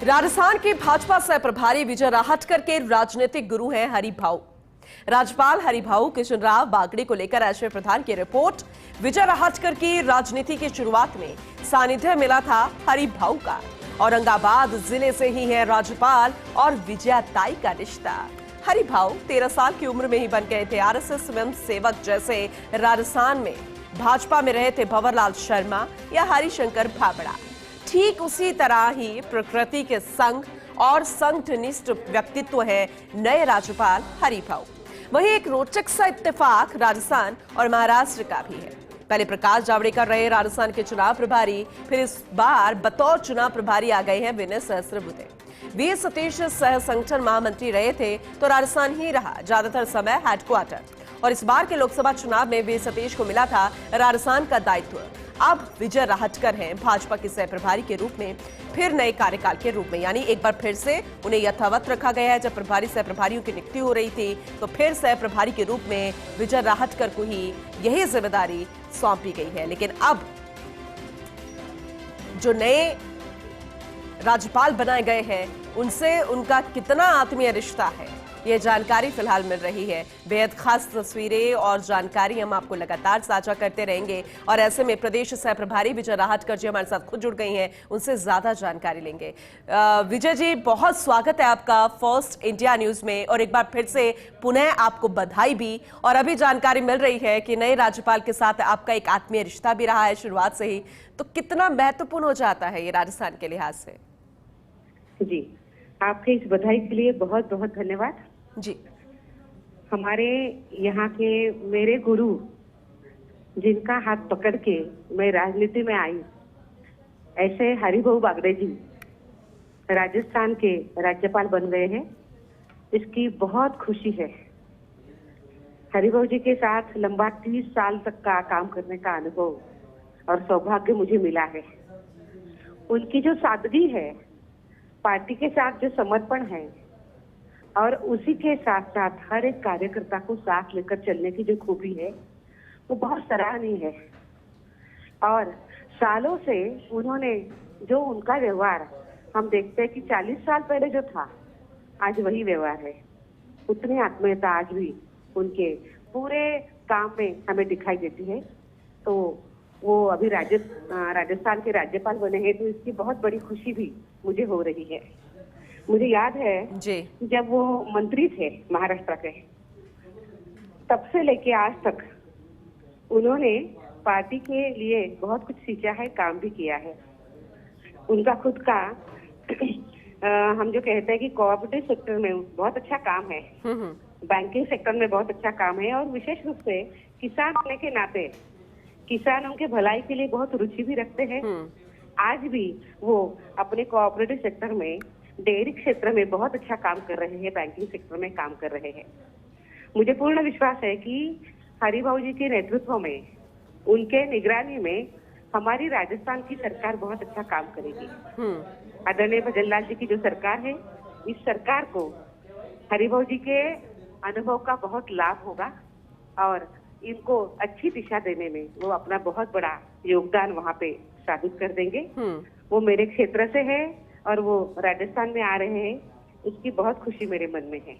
राजस्थान के भाजपा सह प्रभारी विजय राहटकर के राजनीतिक गुरु हैं हरिभाऊ। राज्यपाल हरिभाऊ किशनराव बागड़ी को लेकर एसपी प्रधान की रिपोर्ट। विजय राहटकर की राजनीति की शुरुआत में सानिध्य मिला था हरिभाऊ का। औरंगाबाद जिले से ही है राज्यपाल और विजयाताई का रिश्ता। हरिभाऊ 13 साल की उम्र में ही बन गए थे आरएसएस स्वयं सेवक, जैसे राजस्थान में भाजपा में रहे थे भंवरलाल शर्मा या हरिशंकर भाबड़ा। ठीक उसी तरह ही प्रकृति के संग और संगठनिष्ठ व्यक्तित्व है नए राज्यपाल हरिभाऊ। वहीं एक रोचक सा इत्तेफाक राजस्थान और महाराष्ट्र का भी है। पहले प्रकाश जावड़ेकर रहे राजस्थान के चुनाव प्रभारी, फिर इस बार बतौर चुनाव प्रभारी आ गए हैं विनय सहस्त्रबुद्धे। वी सतीश सह संगठन महामंत्री रहे थे तो राजस्थान ही रहा ज्यादातर समय हेडक्वार्टर, और इस बार के लोकसभा चुनाव में वी सतीश को मिला था राजस्थान का दायित्व। अब विजय राहटकर हैं भाजपा के सह प्रभारी के रूप में, फिर नए कार्यकाल के रूप में, यानी एक बार फिर से उन्हें यथावत रखा गया है। जब प्रभारी सह प्रभारियों की नियुक्ति हो रही थी तो फिर सह प्रभारी के रूप में विजय राहटकर को ही यही जिम्मेदारी सौंपी गई है। लेकिन अब जो नए राज्यपाल बनाए गए हैं उनसे उनका कितना आत्मीय रिश्ता है, ये जानकारी फिलहाल मिल रही है। बेहद खास तस्वीरें और जानकारी हम आपको लगातार साझा करते रहेंगे, और ऐसे में प्रदेश सह प्रभारी विजय राहटकर जी हमारे साथ खुद जुड़ गई हैं, उनसे ज्यादा जानकारी लेंगे। विजय जी, बहुत स्वागत है आपका फर्स्ट इंडिया न्यूज में, और एक बार फिर से पुनः आपको बधाई भी। और अभी जानकारी मिल रही है कि नए राज्यपाल के साथ आपका एक आत्मीय रिश्ता भी रहा है शुरुआत से ही, तो कितना महत्वपूर्ण हो जाता है ये राजस्थान के लिहाज से? जी, आपके इस बधाई के लिए बहुत बहुत धन्यवाद जी। हमारे यहाँ के मेरे गुरु, जिनका हाथ पकड़ के मैं राजनीति में आई, ऐसे हरिभाऊ बागड़े जी राजस्थान के राज्यपाल बन गए हैं, इसकी बहुत खुशी है। हरिभाऊ जी के साथ लंबा 30 साल तक का काम करने का अनुभव और सौभाग्य मुझे मिला है। उनकी जो सादगी है, पार्टी के साथ जो समर्पण है, और उसी के साथ साथ हर एक कार्यकर्ता को साथ लेकर चलने की जो खूबी है, वो बहुत सराहनीय है। और सालों से उन्होंने जो उनका व्यवहार हम देखते हैं कि 40 साल पहले जो था, आज वही व्यवहार है। उतनी आत्मीयता आज भी उनके पूरे काम में हमें दिखाई देती है। तो वो अभी राजस्थान के राज्यपाल बने हैं, तो इसकी बहुत बड़ी खुशी भी मुझे हो रही है। मुझे याद है जी, जब वो मंत्री थे महाराष्ट्र के, तब से लेके आज तक उन्होंने पार्टी के लिए बहुत कुछ सींचा है, काम भी किया है। उनका खुद का हम जो कहते हैं कि कोऑपरेटिव सेक्टर में बहुत अच्छा काम है, बैंकिंग सेक्टर में बहुत अच्छा काम है, और विशेष रूप से किसान होने के नाते किसानों के भलाई के लिए बहुत रुचि भी रखते हैं। आज भी वो अपने कोऑपरेटिव सेक्टर में, डेयरी क्षेत्र में बहुत अच्छा काम कर रहे हैं, बैंकिंग सेक्टर में काम कर रहे हैं। मुझे पूर्ण विश्वास है कि हरिभाऊ जी के नेतृत्व में, उनके निगरानी में हमारी राजस्थान की सरकार बहुत अच्छा काम करेगी। आदरणीय भजनलाल जी की जो सरकार है, इस सरकार को हरिभाऊ जी के अनुभव का बहुत लाभ होगा, और इनको अच्छी दिशा देने में वो अपना बहुत बड़ा योगदान वहाँ पे साबित कर देंगे। वो मेरे क्षेत्र से है और वो राजस्थान में आ रहे हैं, इसकी बहुत खुशी मेरे मन में है।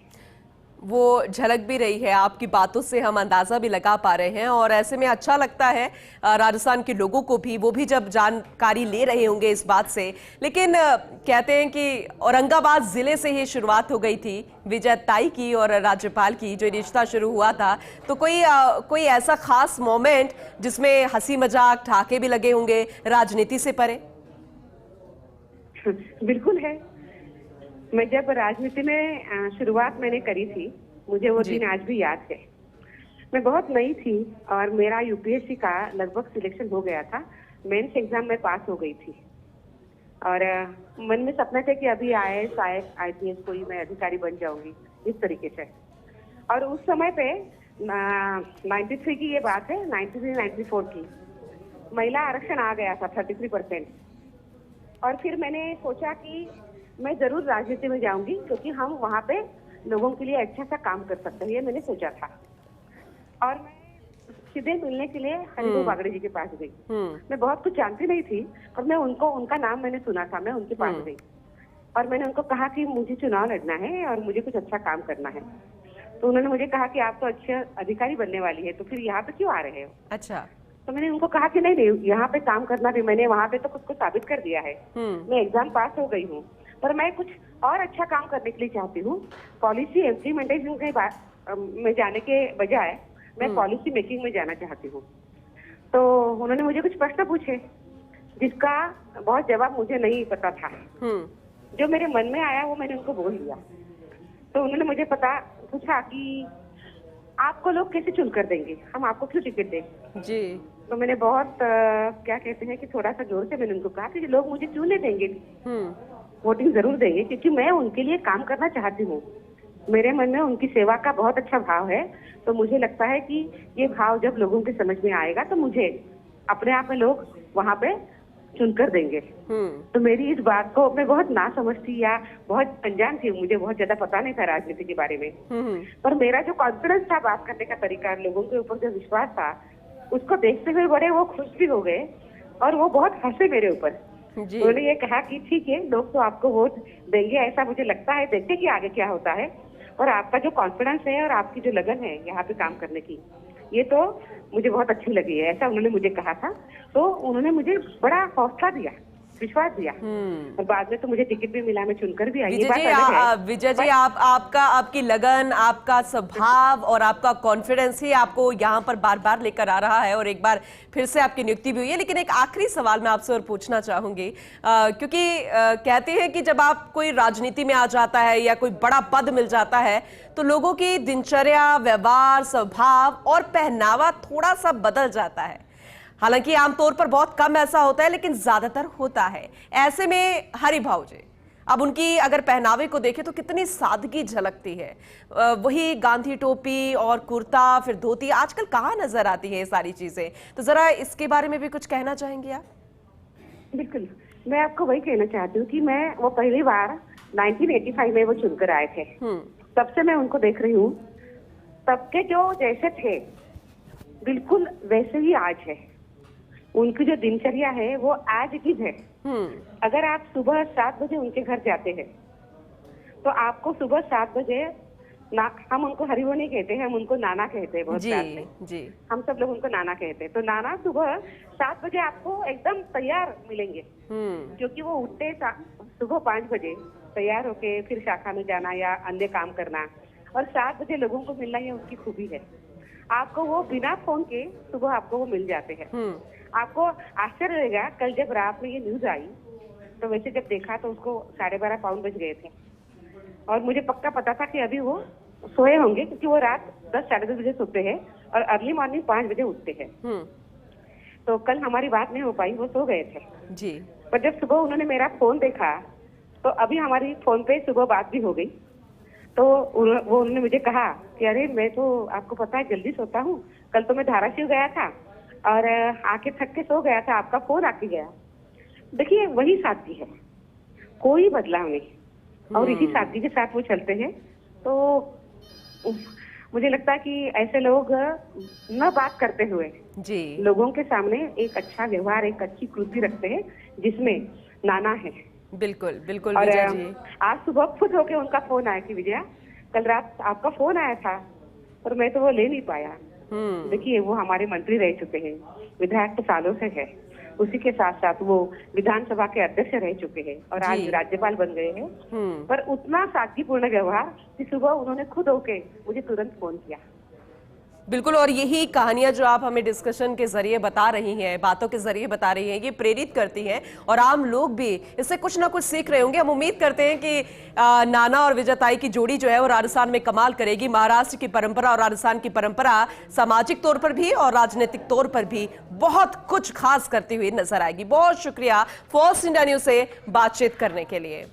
वो झलक भी रही है आपकी बातों से, हम अंदाजा भी लगा पा रहे हैं, और ऐसे में अच्छा लगता है राजस्थान के लोगों को भी, वो भी जब जानकारी ले रहे होंगे इस बात से। लेकिन कहते हैं कि औरंगाबाद जिले से ही शुरुआत हो गई थी विजयाताई की और राज्यपाल की, जो रिश्ता शुरू हुआ था। तो कोई ऐसा खास मोमेंट जिसमें हंसी मजाक ठहाके भी लगे होंगे राजनीति से परे? बिल्कुल है। मैं जब राजनीति में शुरुआत मैंने करी थी, मुझे वो दिन आज भी याद है। मैं बहुत नई थी और मेरा यूपीएससी का लगभग सिलेक्शन हो गया था। मेंस एग्जाम में पास हो गई थी, और मन में सपना था कि अभी आईएएस आईपीएस कोई मैं अधिकारी बन जाऊंगी, इस तरीके से। और उस समय पे 93 की ये बात है, 93-94 की, महिला आरक्षण आ गया था 33%। और फिर मैंने सोचा कि मैं जरूर राजनीति में जाऊंगी, क्योंकि हम वहाँ पे लोगों के लिए अच्छा सा काम कर सकते हैं, ये मैंने सोचा था। और मैं सीधे मिलने के लिए हरिभाऊ बागड़े जी के पास गई। मैं बहुत कुछ जानती नहीं थी, पर मैं उनका नाम मैंने सुना था, मैं उनके पास गई। और मैंने उनको कहा कि मुझे चुनाव लड़ना है और मुझे कुछ अच्छा काम करना है। तो उन्होंने मुझे कहा कि आप तो अच्छे अधिकारी बनने वाली है, तो फिर यहाँ पे क्यों आ रहे हो? अच्छा। तो मैंने उनको कहा कि नहीं नहीं, यहाँ पे काम करना भी, मैंने वहाँ पे तो खुद को साबित कर दिया है। मैं एग्जाम पास हो गई हूँ, पर मैं कुछ और अच्छा काम करने के लिए चाहती हूँ। पॉलिसी इम्प्लीमेंटेशन के में जाने के बजाय मैं पॉलिसी मेकिंग में जाना चाहती हूँ। तो उन्होंने मुझे कुछ प्रश्न पूछे जिसका बहुत जवाब मुझे नहीं पता था। जो मेरे मन में आया वो मैंने उनको बोल दिया। तो उन्होंने मुझे पूछा कि आपको लोग कैसे चुनकर देंगे, हम आपको क्यों टिकट दें जी। तो मैंने बहुत क्या कहते हैं कि थोड़ा सा जोर से मैंने उनको कहा कि लोग मुझे चुनने देंगे, वोटिंग जरूर देंगे, क्योंकि मैं उनके लिए काम करना चाहती हूँ। मेरे मन में उनकी सेवा का बहुत अच्छा भाव है। तो मुझे लगता है कि ये भाव जब लोगों के समझ में आएगा तो मुझे अपने आप में लोग वहाँ पे चुनकर देंगे। तो मेरी इस बात को मैं बहुत ना समझती या बहुत अनजान थी, मुझे बहुत ज्यादा पता नहीं था राजनीति के बारे में। पर मेरा जो कॉन्फिडेंस था, बात करने का तरीका, लोगों के ऊपर जो विश्वास था, उसको देखते हुए बड़े वो खुश भी हो गए और वो बहुत हंसे मेरे ऊपर। उन्होंने ये कहा कि ठीक है, लोग तो आपको वोट देंगे ऐसा मुझे लगता है, देखते कि आगे क्या होता है। और आपका जो कॉन्फिडेंस है और आपकी जो लगन है यहाँ पे काम करने की, ये तो मुझे बहुत अच्छी लगी है, ऐसा उन्होंने मुझे कहा था। तो उन्होंने मुझे बड़ा हौसला दिया, विश्वास दिया। और बाद में तो मुझे टिकट भी मिला, मैं चुनकर भी आई। विजय जी, आपकी लगन, आपका स्वभाव और आपका कॉन्फिडेंस ही आपको यहाँ पर बार बार लेकर आ रहा है और एक बार फिर से आपकी नियुक्ति भी हुई है। लेकिन एक आखिरी सवाल मैं आपसे और पूछना चाहूंगी, क्योंकि कहते हैं कि जब आप कोई राजनीति में आ जाता है या कोई बड़ा पद मिल जाता है तो लोगों की दिनचर्या, व्यवहार, स्वभाव और पहनावा थोड़ा सा बदल जाता है। हालांकि आमतौर पर बहुत कम ऐसा होता है, लेकिन ज्यादातर होता है। ऐसे में हरिभाऊ जी, अब उनकी अगर पहनावे को देखें तो कितनी सादगी झलकती है। वही गांधी टोपी और कुर्ता, फिर धोती, आजकल कहाँ नजर आती है ये सारी चीजें? तो जरा इसके बारे में भी कुछ कहना चाहेंगे आप? बिल्कुल, मैं आपको वही कहना चाहती हूँ कि मैं वो पहली बार 1985 में वो चुनकर आए थे, तब से मैं उनको देख रही हूँ। तब के जो जैसे थे बिल्कुल वैसे ही आज है। उनकी जो दिनचर्या है वो आज की है। अगर आप सुबह 7 बजे उनके घर जाते हैं तो आपको सुबह 7 बजे हम उनको हरिवो नहीं कहते हैं, हम उनको नाना कहते हैं। बहुत जी, हम सब लोग उनको नाना कहते हैं। तो नाना सुबह 7 बजे आपको एकदम तैयार मिलेंगे, क्योंकि वो उठते सुबह 5 बजे तैयार होके फिर शाखा में जाना या अन्य काम करना, और 7 बजे लोगों को मिलना, ये उसकी खूबी है। आपको वो बिना फोन के सुबह आपको वो मिल जाते हैं। आपको आश्चर्य रहेगा, कल जब रात में ये न्यूज आई तो वैसे जब देखा तो उसको 12.5 पाउंड बज गए थे, और मुझे पक्का पता था कि अभी वो सोए होंगे, क्योंकि वो रात 10 साढ़े 10 बजे सोते हैं और अर्ली मॉर्निंग 5 बजे उठते हैं। तो कल हमारी बात नहीं हो पाई, वो सो गए थे जी। पर जब सुबह उन्होंने मेरा फोन देखा तो अभी हमारी फोन पे सुबह बात भी हो गई। तो वो उन्होंने मुझे कहा कि अरे मैं तो आपको पता है जल्दी सोता हूँ, कल तो मैं धाराशिव गया था और आके थक के सो गया था, आपका फोन आके गया। देखिए वही सादगी है, कोई बदलाव नहीं, और इसी सादगी के साथ वो चलते हैं। तो मुझे लगता है कि ऐसे लोग न बात करते हुए जी लोगों के सामने एक अच्छा व्यवहार, एक अच्छी कृति रखते हैं जिसमें नाना है। बिल्कुल बिल्कुल। और आज सुबह खुद होके उनका फोन आया कि विजया कल रात आपका फोन आया था और मैं तो वो ले नहीं पाया। देखिए वो हमारे मंत्री रह चुके हैं, विधायक तो सालों से है, उसी के साथ साथ वो विधानसभा के अध्यक्ष रह चुके हैं और आज राज्यपाल बन गए हैं। पर उतना सादगीपूर्ण व्यवहार कि सुबह उन्होंने खुद होके मुझे तुरंत फोन किया। बिल्कुल, और यही कहानियां जो आप हमें डिस्कशन के जरिए बता रही हैं, बातों के जरिए बता रही हैं, ये प्रेरित करती हैं और आम लोग भी इससे कुछ ना कुछ सीख रहे होंगे। हम उम्मीद करते हैं कि नाना और विजयताई की जोड़ी जो है वो राजस्थान में कमाल करेगी। महाराष्ट्र की परंपरा और राजस्थान की परंपरा सामाजिक तौर पर भी और राजनीतिक तौर पर भी बहुत कुछ खास करती हुई नजर आएगी। बहुत शुक्रिया फर्स्ट इंडिया न्यूज से बातचीत करने के लिए।